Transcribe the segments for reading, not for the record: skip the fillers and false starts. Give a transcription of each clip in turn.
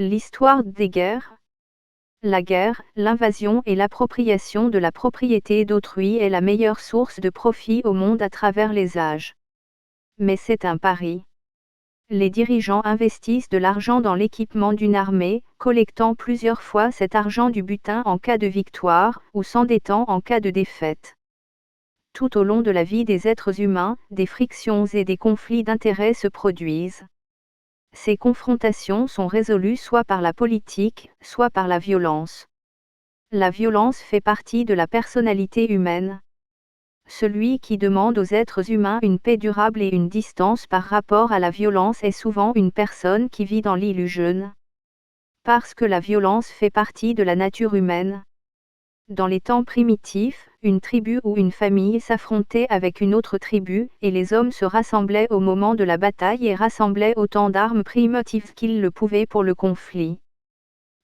L'histoire des guerres. La guerre, l'invasion et l'appropriation de la propriété d'autrui est la meilleure source de profit au monde à travers les âges. Mais c'est un pari. Les dirigeants investissent de l'argent dans l'équipement d'une armée, collectant plusieurs fois cet argent du butin en cas de victoire, ou s'endettant en cas de défaite. Tout au long de la vie des êtres humains, des frictions et des conflits d'intérêts se produisent. Ces confrontations sont résolues soit par la politique, soit par la violence. La violence fait partie de la personnalité humaine. Celui qui demande aux êtres humains une paix durable et une distance par rapport à la violence est souvent une personne qui vit dans l'illusion. Parce que la violence fait partie de la nature humaine. Dans les temps primitifs, une tribu ou une famille s'affrontait avec une autre tribu, et les hommes se rassemblaient au moment de la bataille et rassemblaient autant d'armes primitives qu'ils le pouvaient pour le conflit.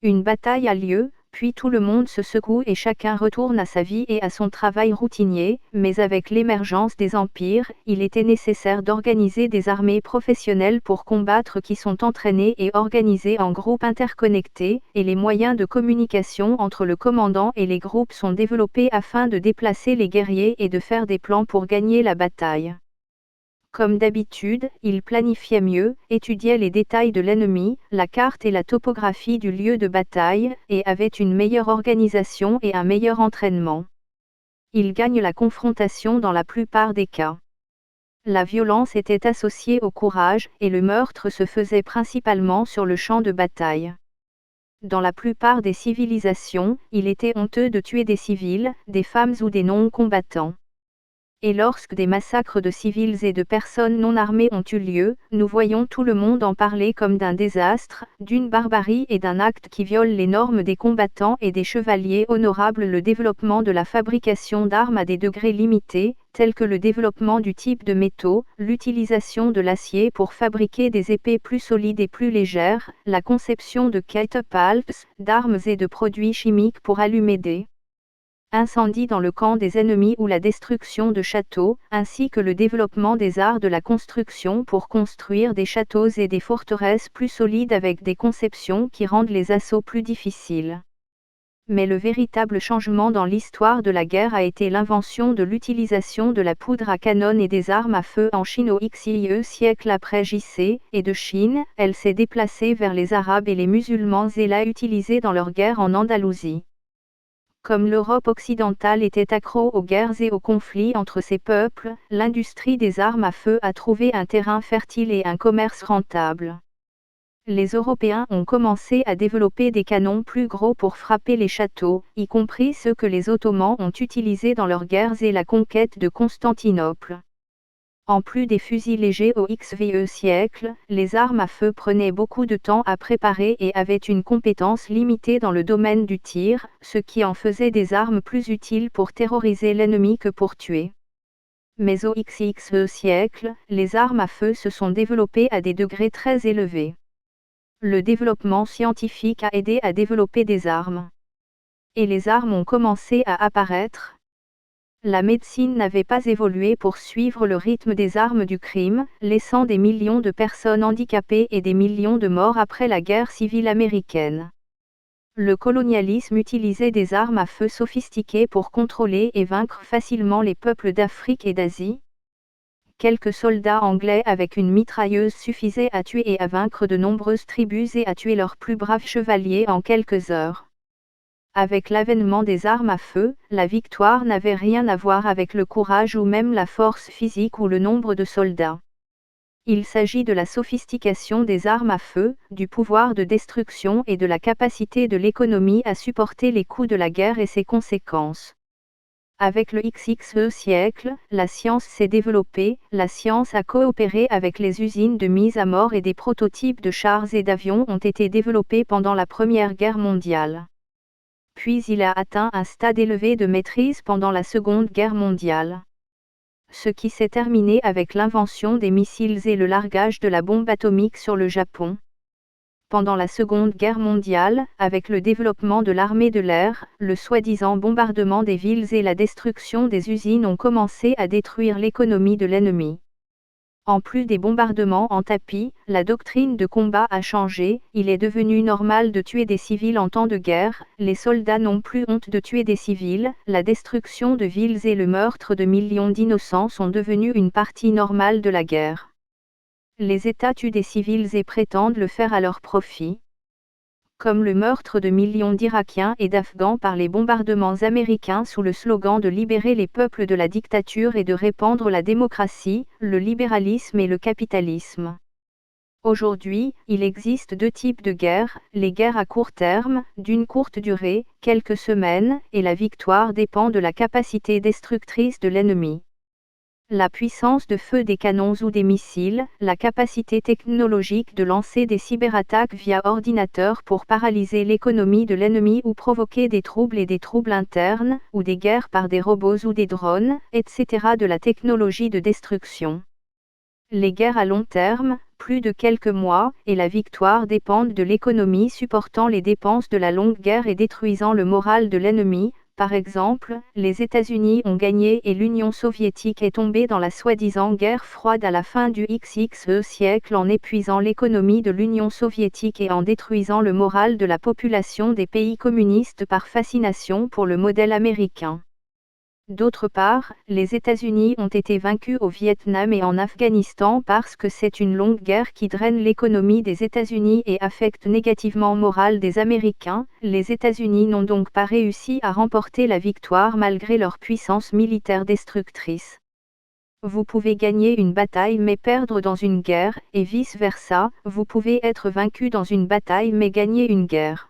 Une bataille a lieu, puis tout le monde se secoue et chacun retourne à sa vie et à son travail routinier, mais avec l'émergence des empires, il était nécessaire d'organiser des armées professionnelles pour combattre qui sont entraînées et organisées en groupes interconnectés, et les moyens de communication entre le commandant et les groupes sont développés afin de déplacer les guerriers et de faire des plans pour gagner la bataille. Comme d'habitude, il planifiait mieux, étudiait les détails de l'ennemi, la carte et la topographie du lieu de bataille, et avait une meilleure organisation et un meilleur entraînement. Il gagne la confrontation dans la plupart des cas. La violence était associée au courage, et le meurtre se faisait principalement sur le champ de bataille. Dans la plupart des civilisations, il était honteux de tuer des civils, des femmes ou des non-combattants. Et lorsque des massacres de civils et de personnes non armées ont eu lieu, nous voyons tout le monde en parler comme d'un désastre, d'une barbarie et d'un acte qui viole les normes des combattants et des chevaliers honorables. Le développement de la fabrication d'armes à des degrés limités, tels que le développement du type de métaux, l'utilisation de l'acier pour fabriquer des épées plus solides et plus légères, la conception de catapultes, d'armes et de produits chimiques pour allumer des incendies dans le camp des ennemis ou la destruction de châteaux, ainsi que le développement des arts de la construction pour construire des châteaux et des forteresses plus solides avec des conceptions qui rendent les assauts plus difficiles. Mais le véritable changement dans l'histoire de la guerre a été l'invention de l'utilisation de la poudre à canon et des armes à feu en Chine au XIe siècle après J.C., et de Chine, elle s'est déplacée vers les Arabes et les musulmans et l'a utilisée dans leur guerre en Andalousie. Comme l'Europe occidentale était accro aux guerres et aux conflits entre ces peuples, l'industrie des armes à feu a trouvé un terrain fertile et un commerce rentable. Les Européens ont commencé à développer des canons plus gros pour frapper les châteaux, y compris ceux que les Ottomans ont utilisés dans leurs guerres et la conquête de Constantinople. En plus des fusils légers au XVe siècle, les armes à feu prenaient beaucoup de temps à préparer et avaient une compétence limitée dans le domaine du tir, ce qui en faisait des armes plus utiles pour terroriser l'ennemi que pour tuer. Mais au XXe siècle, les armes à feu se sont développées à des degrés très élevés. Le développement scientifique a aidé à développer des armes. Et les armes ont commencé à apparaître. La médecine n'avait pas évolué pour suivre le rythme des armes du crime, laissant des millions de personnes handicapées et des millions de morts après la guerre civile américaine. Le colonialisme utilisait des armes à feu sophistiquées pour contrôler et vaincre facilement les peuples d'Afrique et d'Asie. Quelques soldats anglais avec une mitrailleuse suffisaient à tuer et à vaincre de nombreuses tribus et à tuer leurs plus braves chevaliers en quelques heures. Avec l'avènement des armes à feu, la victoire n'avait rien à voir avec le courage ou même la force physique ou le nombre de soldats. Il s'agit de la sophistication des armes à feu, du pouvoir de destruction et de la capacité de l'économie à supporter les coûts de la guerre et ses conséquences. Avec le XXe siècle, la science s'est développée, la science a coopéré avec les usines de mise à mort et des prototypes de chars et d'avions ont été développés pendant la Première Guerre mondiale. Puis il a atteint un stade élevé de maîtrise pendant la Seconde Guerre mondiale. Ce qui s'est terminé avec l'invention des missiles et le largage de la bombe atomique sur le Japon. Pendant la Seconde Guerre mondiale, avec le développement de l'armée de l'air, le soi-disant bombardement des villes et la destruction des usines ont commencé à détruire l'économie de l'ennemi. En plus des bombardements en tapis, la doctrine de combat a changé, il est devenu normal de tuer des civils en temps de guerre, les soldats n'ont plus honte de tuer des civils, la destruction de villes et le meurtre de millions d'innocents sont devenus une partie normale de la guerre. Les États tuent des civils et prétendent le faire à leur profit. Comme le meurtre de millions d'Irakiens et d'Afghans par les bombardements américains sous le slogan de libérer les peuples de la dictature et de répandre la démocratie, le libéralisme et le capitalisme. Aujourd'hui, il existe deux types de guerres, les guerres à court terme, d'une courte durée, quelques semaines, et la victoire dépend de la capacité destructrice de l'ennemi. La puissance de feu des canons ou des missiles, la capacité technologique de lancer des cyberattaques via ordinateur pour paralyser l'économie de l'ennemi ou provoquer des troubles et des troubles internes, ou des guerres par des robots ou des drones, etc. de la technologie de destruction. Les guerres à long terme, plus de quelques mois, et la victoire dépendent de l'économie supportant les dépenses de la longue guerre et détruisant le moral de l'ennemi. Par exemple, les États-Unis ont gagné et l'Union soviétique est tombée dans la soi-disant guerre froide à la fin du XXe siècle en épuisant l'économie de l'Union soviétique et en détruisant le moral de la population des pays communistes par fascination pour le modèle américain. D'autre part, les États-Unis ont été vaincus au Vietnam et en Afghanistan parce que c'est une longue guerre qui draine l'économie des États-Unis et affecte négativement le moral des Américains. Les États-Unis n'ont donc pas réussi à remporter la victoire malgré leur puissance militaire destructrice. Vous pouvez gagner une bataille mais perdre dans une guerre, et vice-versa, vous pouvez être vaincu dans une bataille mais gagner une guerre.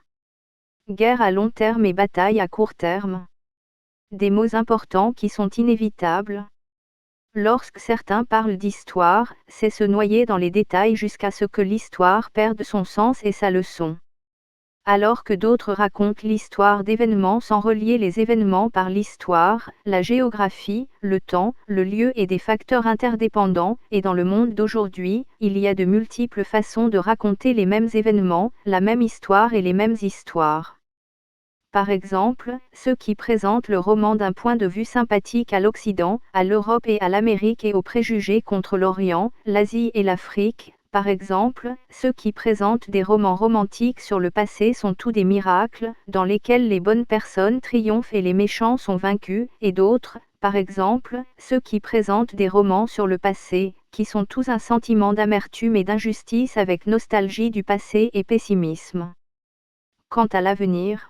Guerre à long terme et bataille à court terme. Des mots importants qui sont inévitables. Lorsque certains parlent d'histoire, c'est se noyer dans les détails jusqu'à ce que l'histoire perde son sens et sa leçon. Alors que d'autres racontent l'histoire d'événements sans relier les événements par l'histoire, la géographie, le temps, le lieu et des facteurs interdépendants, et dans le monde d'aujourd'hui, il y a de multiples façons de raconter les mêmes événements, la même histoire et les mêmes histoires. Par exemple, ceux qui présentent le roman d'un point de vue sympathique à l'Occident, à l'Europe et à l'Amérique et aux préjugés contre l'Orient, l'Asie et l'Afrique. Par exemple, ceux qui présentent des romans romantiques sur le passé sont tous des miracles, dans lesquels les bonnes personnes triomphent et les méchants sont vaincus, et d'autres, par exemple, ceux qui présentent des romans sur le passé, qui sont tous un sentiment d'amertume et d'injustice avec nostalgie du passé et pessimisme. Quant à l'avenir,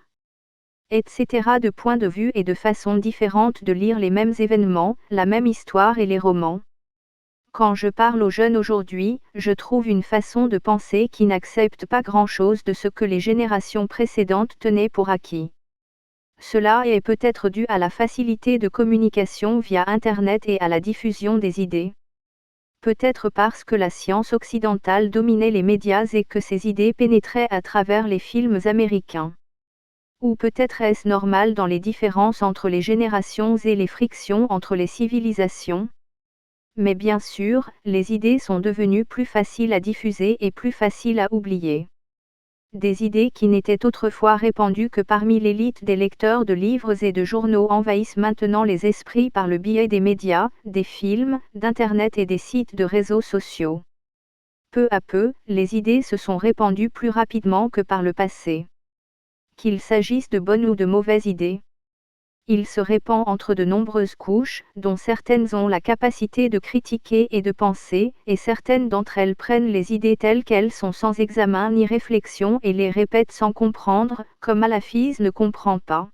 etc. de points de vue et de façons différentes de lire les mêmes événements, la même histoire et les romans. Quand je parle aux jeunes aujourd'hui, je trouve une façon de penser qui n'accepte pas grand-chose de ce que les générations précédentes tenaient pour acquis. Cela est peut-être dû à la facilité de communication via Internet et à la diffusion des idées. Peut-être parce que la science occidentale dominait les médias et que ces idées pénétraient à travers les films américains. Ou peut-être est-ce normal dans les différences entre les générations et les frictions entre les civilisations. Mais bien sûr, les idées sont devenues plus faciles à diffuser et plus faciles à oublier. Des idées qui n'étaient autrefois répandues que parmi l'élite des lecteurs de livres et de journaux envahissent maintenant les esprits par le biais des médias, des films, d'Internet et des sites de réseaux sociaux. Peu à peu, les idées se sont répandues plus rapidement que par le passé. Qu'il s'agisse de bonnes ou de mauvaises idées. Il se répand entre de nombreuses couches, dont certaines ont la capacité de critiquer et de penser, et certaines d'entre elles prennent les idées telles qu'elles sont sans examen ni réflexion et les répètent sans comprendre, comme Malafise ne comprend pas.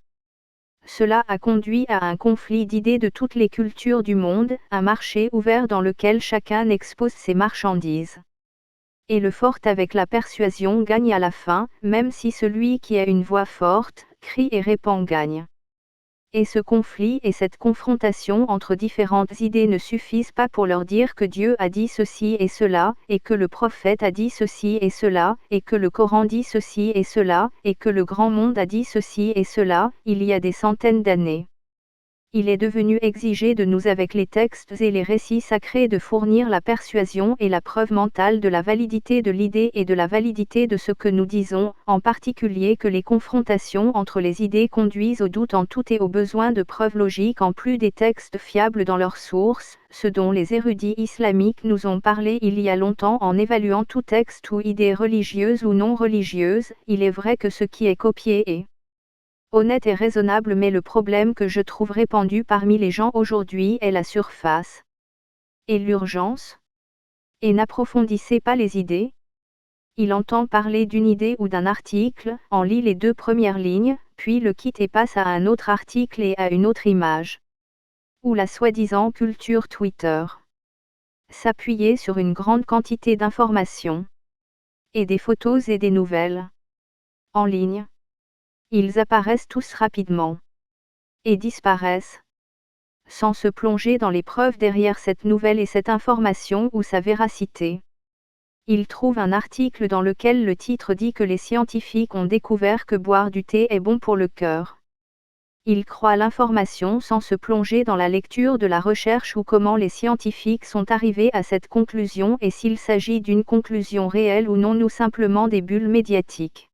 Cela a conduit à un conflit d'idées de toutes les cultures du monde, un marché ouvert dans lequel chacun expose ses marchandises. Et le fort avec la persuasion gagne à la fin, même si celui qui a une voix forte, crie et répand gagne. Et ce conflit et cette confrontation entre différentes idées ne suffisent pas pour leur dire que Dieu a dit ceci et cela, et que le prophète a dit ceci et cela, et que le Coran dit ceci et cela, et que le grand monde a dit ceci et cela, il y a des centaines d'années. Il est devenu exigé de nous avec les textes et les récits sacrés de fournir la persuasion et la preuve mentale de la validité de l'idée et de la validité de ce que nous disons, en particulier que les confrontations entre les idées conduisent au doute en tout et au besoin de preuves logiques en plus des textes fiables dans leurs sources, ce dont les érudits islamiques nous ont parlé il y a longtemps en évaluant tout texte ou idée religieuse ou non religieuse. Il est vrai que ce qui est copié est honnête et raisonnable, mais le problème que je trouve répandu parmi les gens aujourd'hui est la surface et l'urgence. Et n'approfondissez pas les idées. Il entend parler d'une idée ou d'un article, en lit les 2 premières lignes, puis le quitte et passe à un autre article et à une autre image. Ou la soi-disant culture Twitter. S'appuyer sur une grande quantité d'informations. Et des photos et des nouvelles. En ligne. Ils apparaissent tous rapidement. Et disparaissent. Sans se plonger dans les preuves derrière cette nouvelle et cette information ou sa véracité. Il trouve un article dans lequel le titre dit que les scientifiques ont découvert que boire du thé est bon pour le cœur. Il croit l'information sans se plonger dans la lecture de la recherche ou comment les scientifiques sont arrivés à cette conclusion et s'il s'agit d'une conclusion réelle ou non ou simplement des bulles médiatiques.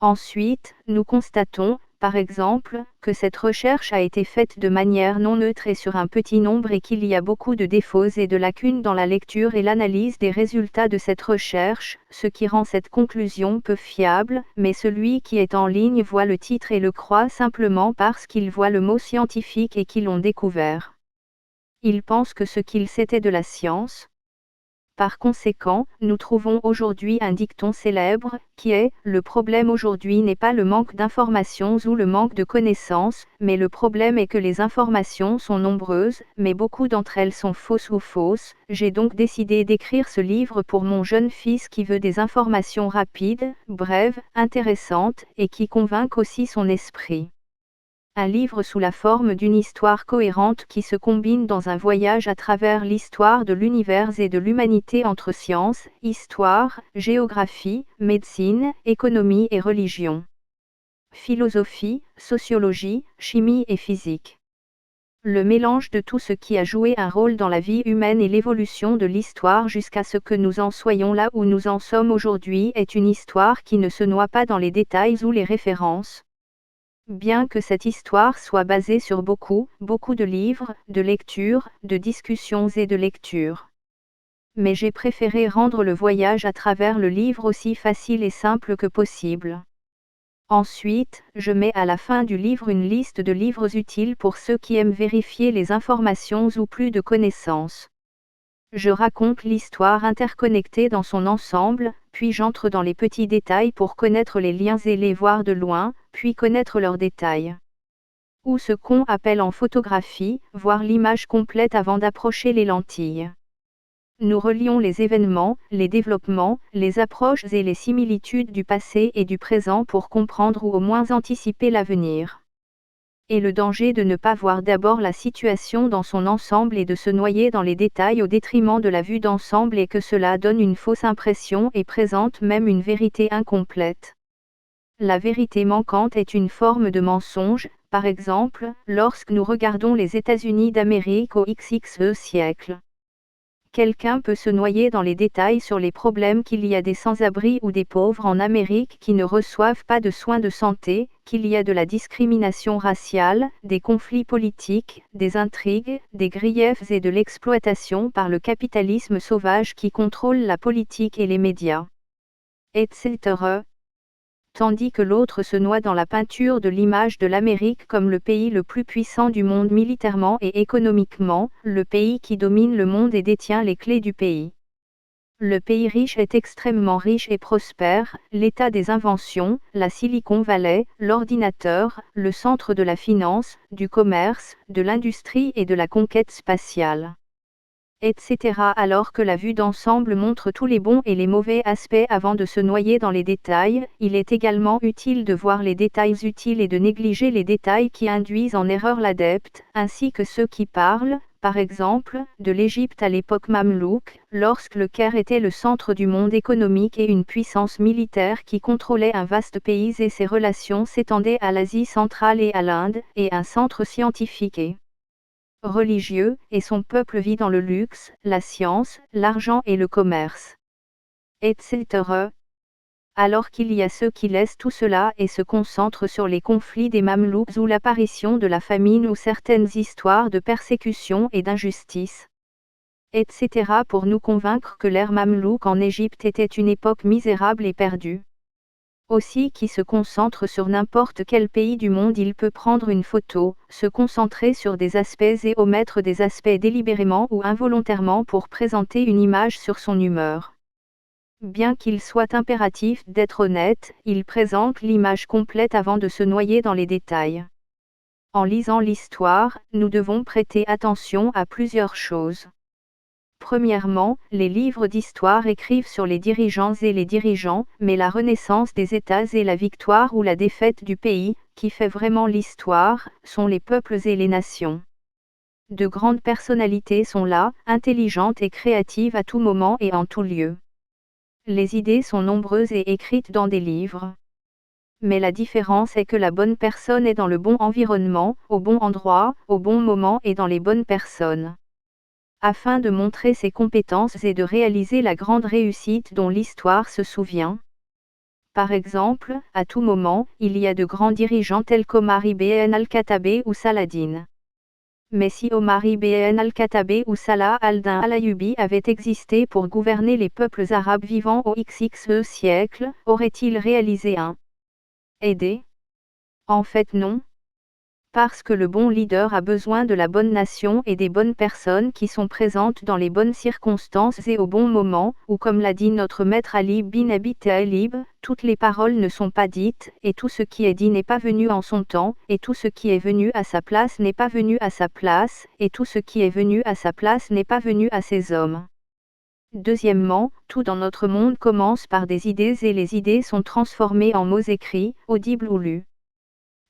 Ensuite, nous constatons, par exemple, que cette recherche a été faite de manière non neutre et sur un petit nombre et qu'il y a beaucoup de défauts et de lacunes dans la lecture et l'analyse des résultats de cette recherche, ce qui rend cette conclusion peu fiable, mais celui qui est en ligne voit le titre et le croit simplement parce qu'il voit le mot scientifique et qu'ils l'ont découvert. Il pense que ce qu'il sait est de la science. Par conséquent, nous trouvons aujourd'hui un dicton célèbre, qui est « Le problème aujourd'hui n'est pas le manque d'informations ou le manque de connaissances, mais le problème est que les informations sont nombreuses, mais beaucoup d'entre elles sont fausses ou fausses. J'ai donc décidé d'écrire ce livre pour mon jeune fils qui veut des informations rapides, brèves, intéressantes, et qui convainquent aussi son esprit. » Un livre sous la forme d'une histoire cohérente qui se combine dans un voyage à travers l'histoire de l'univers et de l'humanité entre science, histoire, géographie, médecine, économie et religion. Philosophie, sociologie, chimie et physique. Le mélange de tout ce qui a joué un rôle dans la vie humaine et l'évolution de l'histoire jusqu'à ce que nous en soyons là où nous en sommes aujourd'hui est une histoire qui ne se noie pas dans les détails ou les références. Bien que cette histoire soit basée sur beaucoup de livres, de lectures, de discussions et de lectures. Mais j'ai préféré rendre le voyage à travers le livre aussi facile et simple que possible. Ensuite, je mets à la fin du livre une liste de livres utiles pour ceux qui aiment vérifier les informations ou plus de connaissances. Je raconte l'histoire interconnectée dans son ensemble, puis j'entre dans les petits détails pour connaître les liens et les voir de loin, puis connaître leurs détails. Ou ce qu'on appelle en photographie, voir l'image complète avant d'approcher les lentilles. Nous relions les événements, les développements, les approches et les similitudes du passé et du présent pour comprendre ou au moins anticiper l'avenir. Et le danger de ne pas voir d'abord la situation dans son ensemble et de se noyer dans les détails au détriment de la vue d'ensemble et que cela donne une fausse impression et présente même une vérité incomplète. La vérité manquante est une forme de mensonge, par exemple, lorsque nous regardons les États-Unis d'Amérique au XXe siècle. Quelqu'un peut se noyer dans les détails sur les problèmes qu'il y a des sans-abri ou des pauvres en Amérique qui ne reçoivent pas de soins de santé, qu'il y a de la discrimination raciale, des conflits politiques, des intrigues, des griefs et de l'exploitation par le capitalisme sauvage qui contrôle la politique et les médias, etc. Tandis que l'autre se noie dans la peinture de l'image de l'Amérique comme le pays le plus puissant du monde militairement et économiquement, le pays qui domine le monde et détient les clés du pays. Le pays riche est extrêmement riche et prospère, l'état des inventions, la Silicon Valley, l'ordinateur, le centre de la finance, du commerce, de l'industrie et de la conquête spatiale. etc. Alors que la vue d'ensemble montre tous les bons et les mauvais aspects avant de se noyer dans les détails, il est également utile de voir les détails utiles et de négliger les détails qui induisent en erreur l'adepte, ainsi que ceux qui parlent, par exemple, de l'Égypte à l'époque mamelouk, lorsque le Caire était le centre du monde économique et une puissance militaire qui contrôlait un vaste pays et ses relations s'étendaient à l'Asie centrale et à l'Inde, et un centre scientifique et religieux, et son peuple vit dans le luxe, la science, l'argent et le commerce, etc. Alors qu'il y a ceux qui laissent tout cela et se concentrent sur les conflits des Mamelouks ou l'apparition de la famine ou certaines histoires de persécution et d'injustice, etc. pour nous convaincre que l'ère Mamelouk en Égypte était une époque misérable et perdue. Aussi qui se concentre sur n'importe quel pays du monde, il peut prendre une photo, se concentrer sur des aspects et omettre des aspects délibérément ou involontairement pour présenter une image sur son humeur. Bien qu'il soit impératif d'être honnête, il présente l'image complète avant de se noyer dans les détails. En lisant l'histoire, nous devons prêter attention à plusieurs choses. Premièrement, les livres d'histoire écrivent sur les dirigeants et les dirigeants, mais la renaissance des États et la victoire ou la défaite du pays, qui fait vraiment l'histoire, sont les peuples et les nations. De grandes personnalités sont là, intelligentes et créatives à tout moment et en tout lieu. Les idées sont nombreuses et écrites dans des livres. Mais la différence est que la bonne personne est dans le bon environnement, au bon endroit, au bon moment et dans les bonnes personnes. Afin de montrer ses compétences et de réaliser la grande réussite dont l'histoire se souvient. Par exemple, à tout moment, il y a de grands dirigeants tels qu'Omar ibn al-Khattab ou Saladin. Mais si Omar ibn al-Khattab ou Salah al-Din al-Ayyubi avaient existé pour gouverner les peuples arabes vivant au XXe siècle, auraient-ils réalisé un aidé? En fait non. Parce que le bon leader a besoin de la bonne nation et des bonnes personnes qui sont présentes dans les bonnes circonstances et au bon moment, ou comme l'a dit notre maître Ali bin Abi Talib, toutes les paroles ne sont pas dites, et tout ce qui est dit n'est pas venu en son temps, et tout ce qui est venu à sa place n'est pas venu à sa place, et tout ce qui est venu à sa place n'est pas venu à ses hommes. Deuxièmement, tout dans notre monde commence par des idées et les idées sont transformées en mots écrits, audibles ou lus.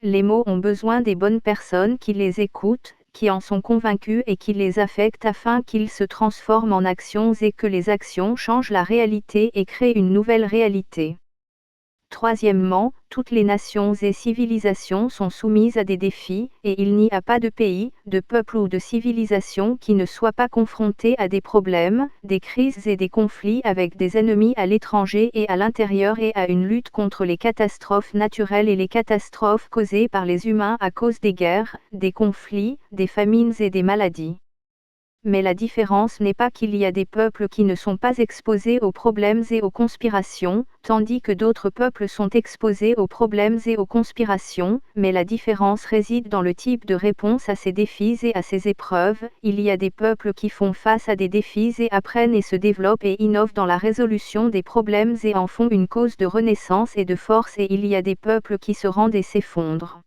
Les mots ont besoin des bonnes personnes qui les écoutent, qui en sont convaincus et qui les affectent afin qu'ils se transforment en actions et que les actions changent la réalité et créent une nouvelle réalité. Troisièmement, toutes les nations et civilisations sont soumises à des défis, et il n'y a pas de pays, de peuple ou de civilisation qui ne soit pas confronté à des problèmes, des crises et des conflits avec des ennemis à l'étranger et à l'intérieur et à une lutte contre les catastrophes naturelles et les catastrophes causées par les humains à cause des guerres, des conflits, des famines et des maladies. Mais la différence n'est pas qu'il y a des peuples qui ne sont pas exposés aux problèmes et aux conspirations, tandis que d'autres peuples sont exposés aux problèmes et aux conspirations, mais la différence réside dans le type de réponse à ces défis et à ces épreuves. Il y a des peuples qui font face à des défis et apprennent et se développent et innovent dans la résolution des problèmes et en font une cause de renaissance et de force, et il y a des peuples qui se rendent et s'effondrent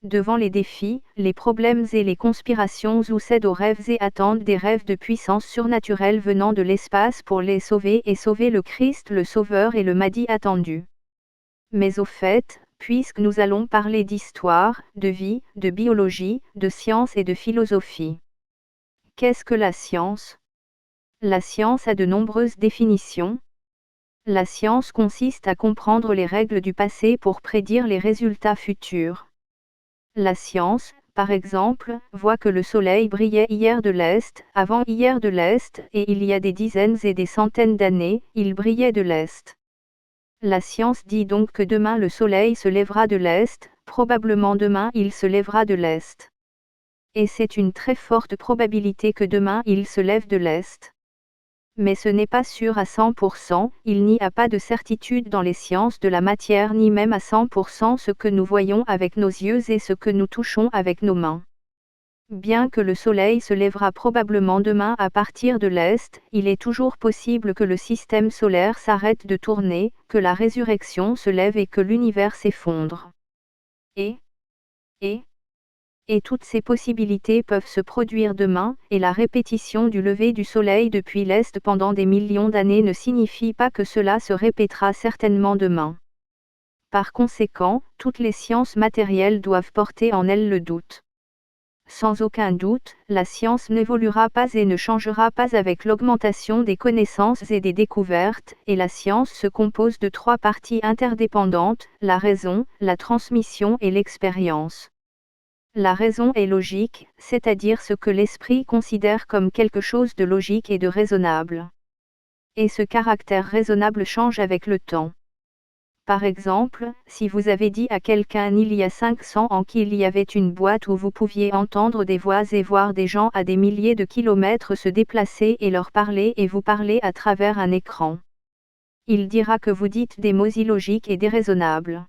devant les défis, les problèmes et les conspirations ou cèdent aux rêves et attendent des rêves de puissance surnaturelle venant de l'espace pour les sauver et sauver le Christ le Sauveur et le Mahdi attendu. Mais au fait, puisque nous allons parler d'histoire, de vie, de biologie, de science et de philosophie. Qu'est-ce que la science? La science a de nombreuses définitions. La science consiste à comprendre les règles du passé pour prédire les résultats futurs. La science, par exemple, voit que le soleil brillait hier de l'Est, avant-hier de l'Est, et il y a des dizaines et des centaines d'années, il brillait de l'Est. La science dit donc que demain le soleil se lèvera de l'Est, probablement demain il se lèvera de l'Est. Et c'est une très forte probabilité que demain il se lève de l'Est. Mais ce n'est pas sûr à 100%, il n'y a pas de certitude dans les sciences de la matière ni même à 100% ce que nous voyons avec nos yeux et ce que nous touchons avec nos mains. Bien que le soleil se lèvera probablement demain à partir de l'Est, il est toujours possible que le système solaire s'arrête de tourner, que la résurrection se lève et que l'univers s'effondre. Et Et toutes ces possibilités peuvent se produire demain, et la répétition du lever du soleil depuis l'Est pendant des millions d'années ne signifie pas que cela se répétera certainement demain. Par conséquent, toutes les sciences matérielles doivent porter en elles le doute. Sans aucun doute, la science n'évoluera pas et ne changera pas avec l'augmentation des connaissances et des découvertes, et la science se compose de 3 parties interdépendantes, la raison, la transmission et l'expérience. La raison est logique, c'est-à-dire ce que l'esprit considère comme quelque chose de logique et de raisonnable. Et ce caractère raisonnable change avec le temps. Par exemple, si vous avez dit à quelqu'un il y a 500 ans qu'il y avait une boîte où vous pouviez entendre des voix et voir des gens à des milliers de kilomètres se déplacer et leur parler et vous parler à travers un écran. Il dira que vous dites des mots illogiques et déraisonnables.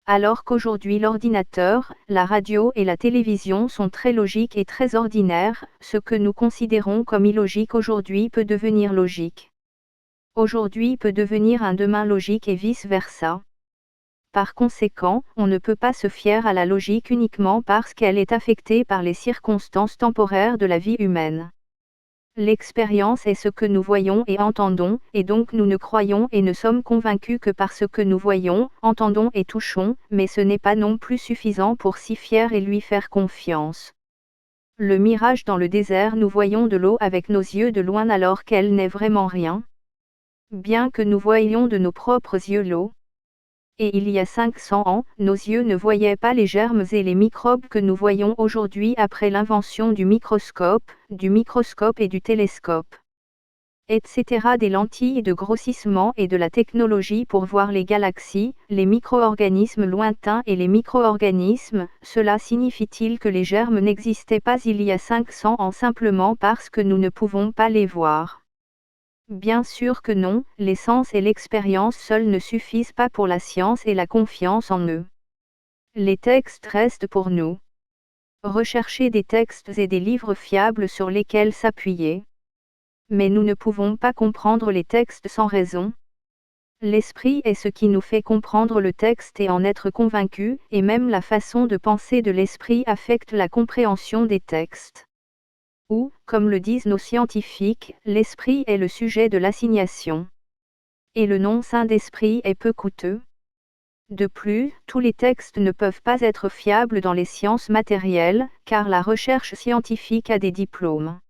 Alors qu'aujourd'hui l'ordinateur, la radio et la télévision sont très logiques et très ordinaires, ce que nous considérons comme illogique aujourd'hui peut devenir logique. Aujourd'hui peut devenir un demain logique et vice-versa. Par conséquent, on ne peut pas se fier à la logique uniquement parce qu'elle est affectée par les circonstances temporaires de la vie humaine. L'expérience est ce que nous voyons et entendons, et donc nous ne croyons et ne sommes convaincus que par ce que nous voyons, entendons et touchons, mais ce n'est pas non plus suffisant pour s'y fier et lui faire confiance. Le mirage dans le désert, nous voyons de l'eau avec nos yeux de loin alors qu'elle n'est vraiment rien. Bien que nous voyions de nos propres yeux l'eau. Et il y a 500 ans, nos yeux ne voyaient pas les germes et les microbes que nous voyons aujourd'hui après l'invention du microscope et du télescope, etc. Des lentilles de grossissement et de la technologie pour voir les galaxies, les micro-organismes lointains et les micro-organismes, cela signifie-t-il que les germes n'existaient pas il y a 500 ans simplement parce que nous ne pouvons pas les voir ? Bien sûr que non, les sens et l'expérience seuls ne suffisent pas pour la science et la confiance en eux. Les textes restent pour nous. Rechercher des textes et des livres fiables sur lesquels s'appuyer. Mais nous ne pouvons pas comprendre les textes sans raison. L'esprit est ce qui nous fait comprendre le texte et en être convaincu, et même la façon de penser de l'esprit affecte la compréhension des textes. Ou, comme le disent nos scientifiques, l'esprit est le sujet de l'assignation. Et le nom saint d'esprit est peu coûteux. De plus, tous les textes ne peuvent pas être fiables dans les sciences matérielles, car la recherche scientifique a des diplômes.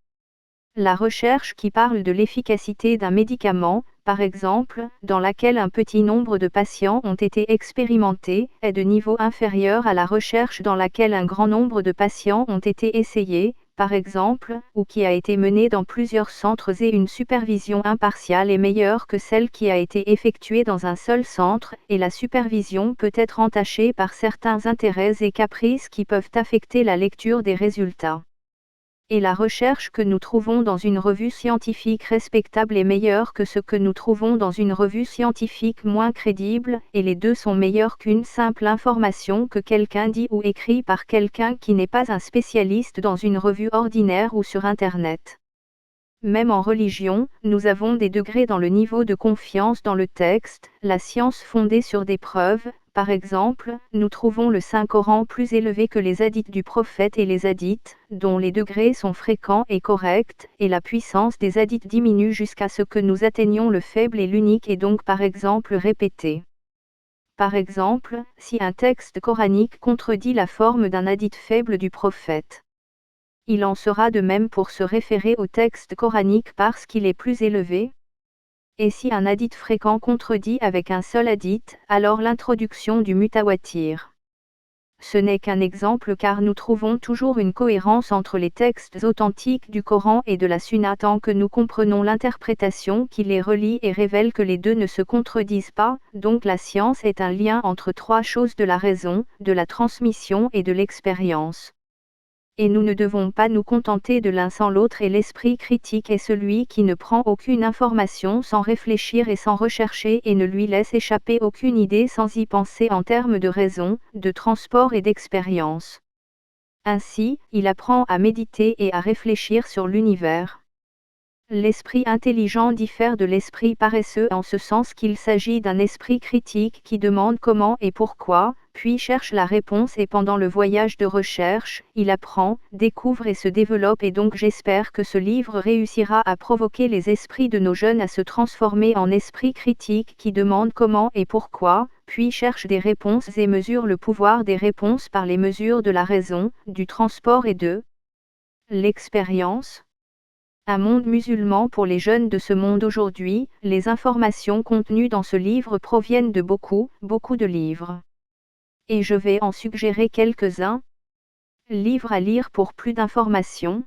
La recherche qui parle de l'efficacité d'un médicament, par exemple, dans laquelle un petit nombre de patients ont été expérimentés, est de niveau inférieur à la recherche dans laquelle un grand nombre de patients ont été essayés, par exemple, ou qui a été menée dans plusieurs centres et une supervision impartiale est meilleure que celle qui a été effectuée dans un seul centre, et la supervision peut être entachée par certains intérêts et caprices qui peuvent affecter la lecture des résultats. Et la recherche que nous trouvons dans une revue scientifique respectable est meilleure que ce que nous trouvons dans une revue scientifique moins crédible, et les deux sont meilleurs qu'une simple information que quelqu'un dit ou écrit par quelqu'un qui n'est pas un spécialiste dans une revue ordinaire ou sur Internet. Même en religion, nous avons des degrés dans le niveau de confiance dans le texte, la science fondée sur des preuves. Par exemple, nous trouvons le Saint-Coran plus élevé que les hadiths du prophète et les hadiths, dont les degrés sont fréquents et corrects, et la puissance des hadiths diminue jusqu'à ce que nous atteignions le faible et l'unique et donc par exemple répété. Par exemple, si un texte coranique contredit la forme d'un hadith faible du prophète, il en sera de même pour se référer au texte coranique parce qu'il est plus élevé. Et si un hadith fréquent contredit avec un seul hadith, alors l'introduction du mutawatir. Ce n'est qu'un exemple car nous trouvons toujours une cohérence entre les textes authentiques du Coran et de la Sunna tant que nous comprenons l'interprétation qui les relie et révèle que les deux ne se contredisent pas, donc la science est un lien entre 3 choses de la raison, de la transmission et de l'expérience. Et nous ne devons pas nous contenter de l'un sans l'autre et l'esprit critique est celui qui ne prend aucune information sans réfléchir et sans rechercher et ne lui laisse échapper aucune idée sans y penser en termes de raison, de transport et d'expérience. Ainsi, il apprend à méditer et à réfléchir sur l'univers. L'esprit intelligent diffère de l'esprit paresseux en ce sens qu'il s'agit d'un esprit critique qui demande comment et pourquoi, puis cherche la réponse et pendant le voyage de recherche, il apprend, découvre et se développe et donc j'espère que ce livre réussira à provoquer les esprits de nos jeunes à se transformer en esprits critiques qui demandent comment et pourquoi, puis cherche des réponses et mesure le pouvoir des réponses par les mesures de la raison, du transport et de l'expérience. Un monde musulman pour les jeunes de ce monde aujourd'hui, les informations contenues dans ce livre proviennent de beaucoup de livres. Et je vais en suggérer quelques-uns. Livres à lire pour plus d'informations.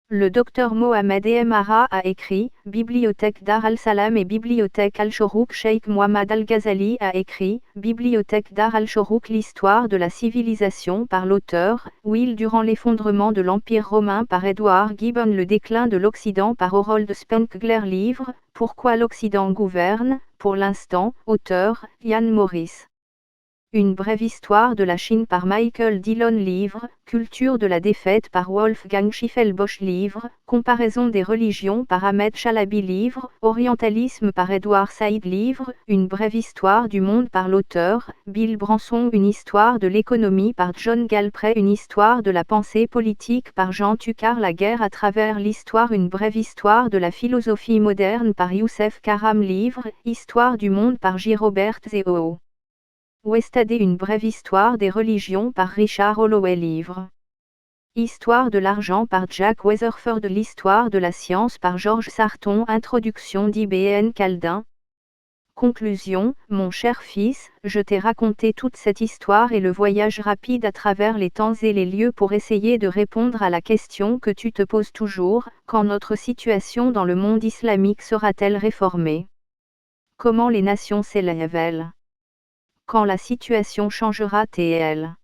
Le Dr Mohamed Emara a écrit, Bibliothèque Dar al-Salam et Bibliothèque al-Shorouk. Cheikh Mohammad al-Ghazali a écrit, Bibliothèque Dar al-Shorouk. L'histoire de la civilisation par l'auteur, Will durant l'effondrement de l'Empire romain par Edward Gibbon. Le déclin de l'Occident par Harold Spengler. Livre, Pourquoi l'Occident gouverne, pour l'instant, auteur, Ian Morris. Une brève histoire de la Chine par Michael Dillon. Livre, Culture de la défaite par Wolfgang Schiffelbosch. Livre, Comparaison des religions par Ahmed Chalabi. Livre, Orientalisme par Edward Said. Livre, Une brève histoire du monde par l'auteur, Bill Branson. Une histoire de l'économie par John Galbraith. Une histoire de la pensée politique par Jean Tucar. La guerre à travers l'histoire. Une brève histoire de la philosophie moderne par Youssef Karam. Livre, Histoire du monde par J. Robert Zeo. Westade. Une brève histoire des religions par Richard Holloway. Livre, Histoire de l'argent par Jack Weatherford. L'histoire de la science par Georges Sarton. Introduction d'Ibn Khaldun. Conclusion, mon cher fils, je t'ai raconté toute cette histoire et le voyage rapide à travers les temps et les lieux pour essayer de répondre à la question que tu te poses toujours, quand notre situation dans le monde islamique sera-t-elle réformée? Comment les nations s'élèvent-elles? Quand la situation changera-t-elle?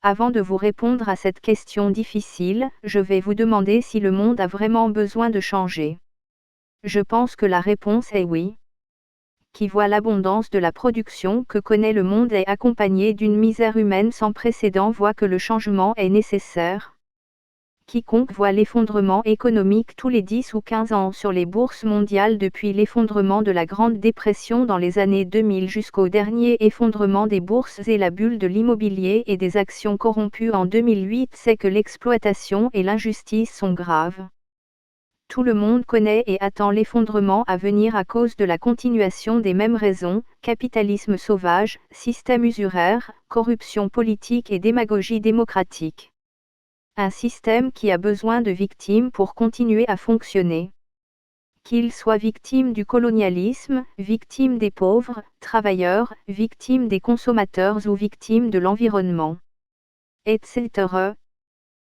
Avant de vous répondre à cette question difficile, je vais vous demander si le monde a vraiment besoin de changer. Je pense que la réponse est oui. Qui voit l'abondance de la production que connaît le monde et accompagnée d'une misère humaine sans précédent voit que le changement est nécessaire. Quiconque voit l'effondrement économique tous les 10 ou 15 ans sur les bourses mondiales depuis l'effondrement de la Grande Dépression dans les années 2000 jusqu'au dernier effondrement des bourses et la bulle de l'immobilier et des actions corrompues en 2008 sait que l'exploitation et l'injustice sont graves. Tout le monde connaît et attend l'effondrement à venir à cause de la continuation des mêmes raisons, capitalisme sauvage, système usuraire, corruption politique et démagogie démocratique. Un système qui a besoin de victimes pour continuer à fonctionner. Qu'ils soient victimes du colonialisme, victimes des pauvres, travailleurs, victimes des consommateurs ou victimes de l'environnement, etc.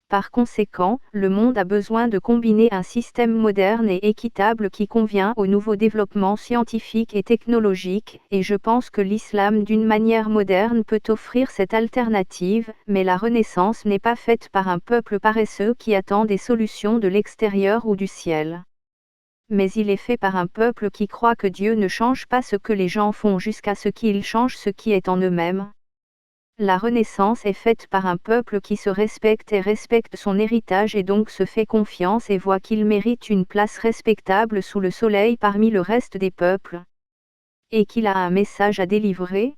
Par conséquent, le monde a besoin de combiner un système moderne et équitable qui convient au nouveau développement scientifique et technologique, et je pense que l'islam d'une manière moderne peut offrir cette alternative, mais la Renaissance n'est pas faite par un peuple paresseux qui attend des solutions de l'extérieur ou du ciel. Mais il est fait par un peuple qui croit que Dieu ne change pas ce que les gens font jusqu'à ce qu'ils changent ce qui est en eux-mêmes. La Renaissance est faite par un peuple qui se respecte et respecte son héritage et donc se fait confiance et voit qu'il mérite une place respectable sous le soleil parmi le reste des peuples. Et qu'il a un message à délivrer.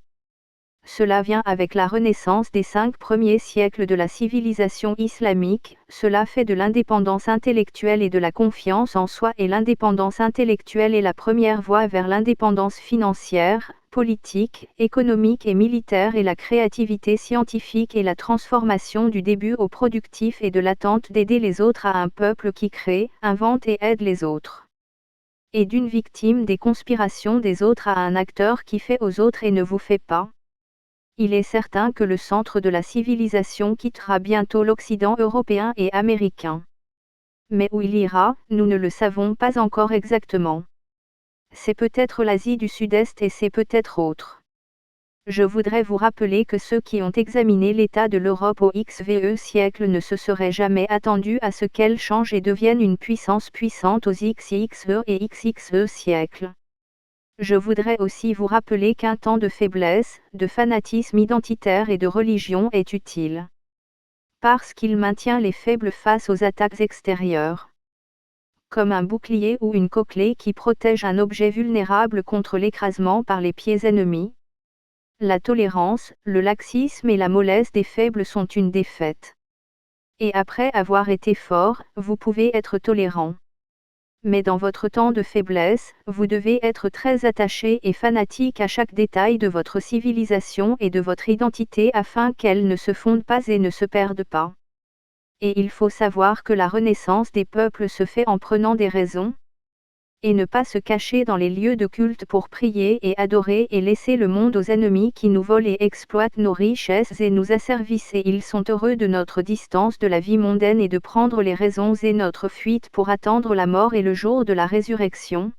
Cela vient avec la Renaissance des 5 premiers siècles de la civilisation islamique, cela fait de l'indépendance intellectuelle et de la confiance en soi et l'indépendance intellectuelle est la première voie vers l'indépendance financière, politique, économique et militaire et la créativité scientifique et la transformation du début au productif et de l'attente d'aider les autres à un peuple qui crée, invente et aide les autres. Et d'une victime des conspirations des autres à un acteur qui fait aux autres et ne vous fait pas. Il est certain que le centre de la civilisation quittera bientôt l'Occident européen et américain. Mais où il ira, nous ne le savons pas encore exactement. C'est peut-être l'Asie du Sud-Est et c'est peut-être autre. Je voudrais vous rappeler que ceux qui ont examiné l'état de l'Europe au XVe siècle ne se seraient jamais attendus à ce qu'elle change et devienne une puissance puissante aux XXe et XXe siècles. Je voudrais aussi vous rappeler qu'un temps de faiblesse, de fanatisme identitaire et de religion est utile. Parce qu'il maintient les faibles face aux attaques extérieures. comme un bouclier ou une cochlée qui protège un objet vulnérable contre l'écrasement par les pieds ennemis. La tolérance, le laxisme et la mollesse des faibles sont une défaite. Et après avoir été fort, vous pouvez être tolérant. Mais dans votre temps de faiblesse, vous devez être très attaché et fanatique à chaque détail de votre civilisation et de votre identité afin qu'elle ne se fonde pas et ne se perde pas. Et il faut savoir que la renaissance des peuples se fait en prenant des raisons, et ne pas se cacher dans les lieux de culte pour prier et adorer et laisser le monde aux ennemis qui nous volent et exploitent nos richesses et nous asservissent, et ils sont heureux de notre distance de la vie mondaine et de prendre les raisons et notre fuite pour attendre la mort et le jour de la résurrection.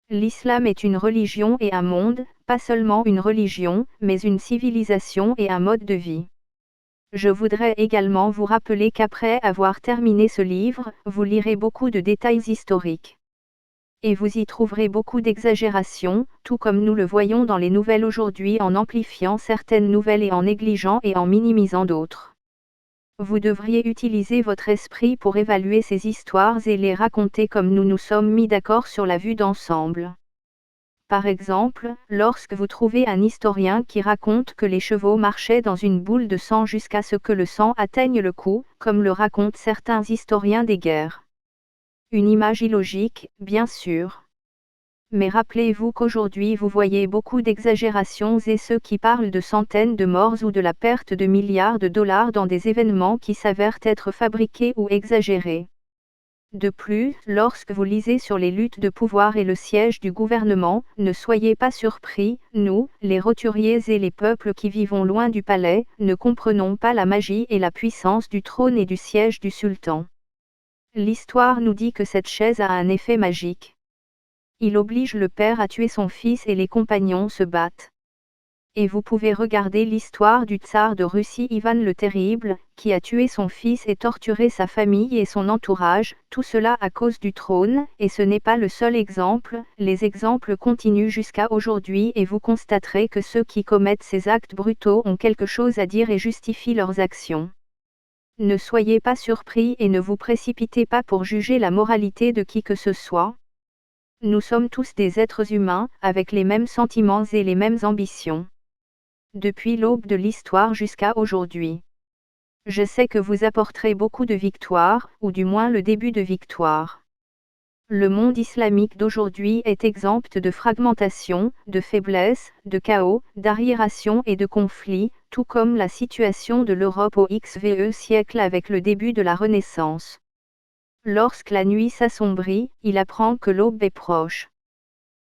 L'islam est une religion et un monde, pas seulement une religion, mais une civilisation et un mode de vie. Je voudrais également vous rappeler qu'après avoir terminé ce livre, vous lirez beaucoup de détails historiques. Et vous y trouverez beaucoup d'exagérations, tout comme nous le voyons dans les nouvelles aujourd'hui, en amplifiant certaines nouvelles et en négligeant et en minimisant d'autres. Vous devriez utiliser votre esprit pour évaluer ces histoires et les raconter comme nous nous sommes mis d'accord sur la vue d'ensemble. Par exemple, lorsque vous trouvez un historien qui raconte que les chevaux marchaient dans une boule de sang jusqu'à ce que le sang atteigne le cou, comme le racontent certains historiens des guerres. Une image illogique, bien sûr. Mais rappelez-vous qu'aujourd'hui vous voyez beaucoup d'exagérations et ceux qui parlent de centaines de morts ou de la perte de milliards de dollars dans des événements qui s'avèrent être fabriqués ou exagérés. De plus, lorsque vous lisez sur les luttes de pouvoir et le siège du gouvernement, ne soyez pas surpris, nous, les roturiers et les peuples qui vivons loin du palais, ne comprenons pas la magie et la puissance du trône et du siège du sultan. L'histoire nous dit que cette chaise a un effet magique. Il oblige le père à tuer son fils et les compagnons se battent. Et vous pouvez regarder l'histoire du tsar de Russie Ivan le Terrible, qui a tué son fils et torturé sa famille et son entourage, tout cela à cause du trône, et ce n'est pas le seul exemple, les exemples continuent jusqu'à aujourd'hui et vous constaterez que ceux qui commettent ces actes brutaux ont quelque chose à dire et justifient leurs actions. Ne soyez pas surpris et ne vous précipitez pas pour juger la moralité de qui que ce soit. Nous sommes tous des êtres humains, avec les mêmes sentiments et les mêmes ambitions. Depuis l'aube de l'histoire jusqu'à aujourd'hui. Je sais que vous apporterez beaucoup de victoires, ou du moins le début de victoire. Le monde islamique d'aujourd'hui est exempt de fragmentation, de faiblesse, de chaos, d'arriération et de conflits, tout comme la situation de l'Europe au XVe siècle avec le début de la Renaissance. Lorsque la nuit s'assombrit, il apprend que l'aube est proche.